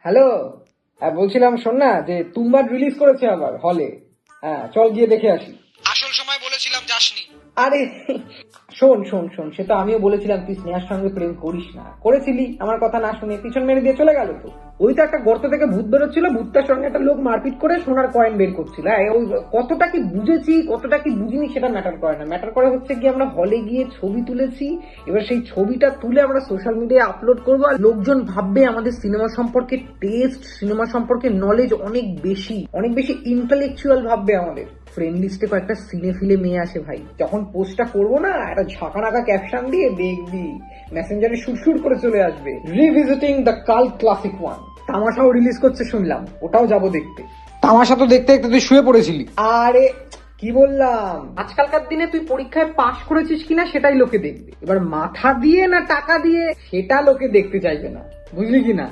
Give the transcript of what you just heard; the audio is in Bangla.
হ্যালো। হ্যাঁ, বলছিলাম শোন না, যে তুমবার রিলিজ করেছে আবার হলে। হ্যাঁ, চল গিয়ে দেখে আসি। আসল সময় বলেছিলাম যাসনি। আরে শোন শোন শোন, সে তো আমিও বলেছিলাম তুই স্নেহার সঙ্গে প্রেম করিস না, করেছিলি, আমার কথা না শুনে পিছন মেরে দিয়ে চলে গেল। তো ওই তো একটা গর্ত থেকে ভূত বেরোচ্ছিল, ভূতটার সঙ্গে একটা লোক মারপিট করে সোনার কয়েন বের করছিল। হ্যাঁ, ওই কতটা কি বুঝেছি কতটা কি বুঝিনি সেটা ম্যাটার করে না, ম্যাটার করে হচ্ছে কি আমরা হলে গিয়ে ছবি তুলেছি। এবার সেই ছবিটা তুলে আমরা সোশ্যাল মিডিয়ায় আপলোড করবো, আর লোকজন ভাববে আমাদের সিনেমা সম্পর্কে টেস্ট, সিনেমা সম্পর্কে নলেজ অনেক বেশি, অনেক বেশি ইন্টেলেকচুয়াল ভাববে আমাদের। ফ্রেন্ড লিস্টে কয়েকটা সিনেফিলে মেয়ে আসে ভাই, যখন পোস্টটা করবো না একটা ঝাঁকানাকা ক্যাপশন দিয়ে দেখবি মেসেঞ্জারে সুরসুর করে চলে আসবে, revisiting the cult classic one. তামাশাও রিলিজ করছে শুনলাম, ওটাও যাবো দেখতে। তামাশা তো দেখতে দেখতে তুই শুয়ে পড়েছিলি। আরে কি বললাম, আজকালকার দিনে তুই পরীক্ষায় পাশ করেছিস কিনা সেটাই লোকে দেখবে, এবার মাথা দিয়ে না টাকা দিয়ে সেটা লোকে দেখতে চাইবে না, বুঝলি কিনা?